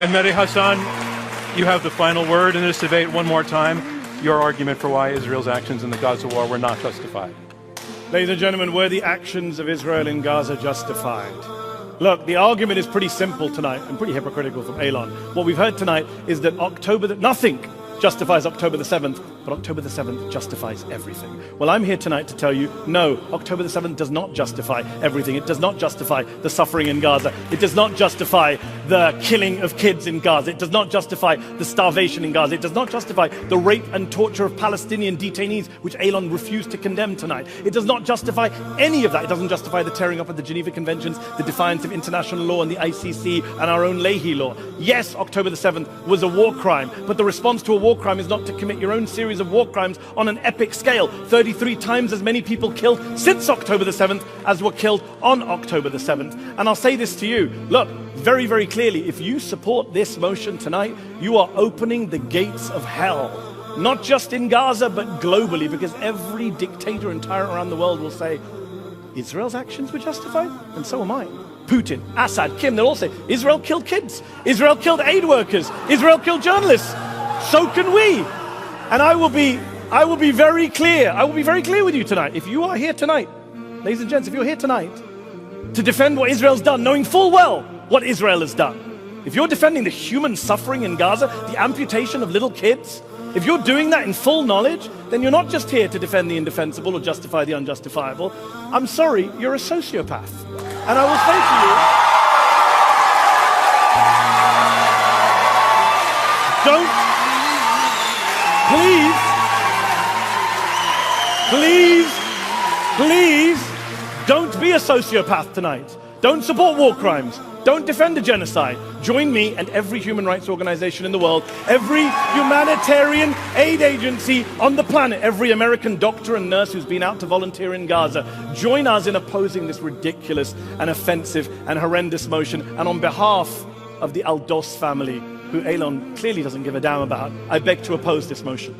And Mehdi, Hassan, you have the final word in this debate. One more time, your argument for why Israel's actions in the Gaza war were not justified. Ladies and gentlemen, were the actions of Israel in Gaza justified? Look, the argument is pretty simple tonight and pretty hypocritical from Eylon. What we've heard tonight is that nothing justifies October the 7th, but October the 7th justifies everything. Well, I'm here tonight to tell you, no, October the 7th does not justify everything. It does not justify the suffering in Gaza. It does not justify the killing of kids in Gaza. It does not justify the starvation in Gaza. It does not justify the rape and torture of Palestinian detainees, which Eylon refused to condemn tonight. It does not justify any of that. It doesn't justify the tearing up of the Geneva Conventions, the defiance of international law and the ICC and our own Leahy law. Yes, October the 7th was a war crime, but the response to a war crime is not to commit your own series of war crimes on an epic scale. 33 times as many people killed since October the 7th as were killed on October the 7th. And I'll say this to you, look, very, very clearly, if you support this motion tonight, you are opening the gates of hell. Not just in Gaza, but globally, because every dictator and tyrant around the world will say, Israel's actions were justified, and so am I. Putin, Assad, Kim, they'll all say, Israel killed kids. Israel killed aid workers. Israel killed journalists. So can we. And I will be very clear. I will be very clear with you tonight. If you are here tonight, ladies and gents, if you're here tonight to defend what Israel's done, knowing full well what Israel has done, if you're defending the human suffering in Gaza, the amputation of little kids, if you're doing that in full knowledge, then you're not just here to defend the indefensible or justify the unjustifiable. I'm sorry, you're a sociopath. And I will say to you, Please, don't be a sociopath tonight. Don't support war crimes. Don't defend a genocide. Join me and every human rights organization in the world, every humanitarian aid agency on the planet, every American doctor and nurse who's been out to volunteer in Gaza. Join us in opposing this ridiculous and offensive and horrendous motion. And on behalf of the Al-Dos family, who Eylon clearly doesn't give a damn about, I beg to oppose this motion.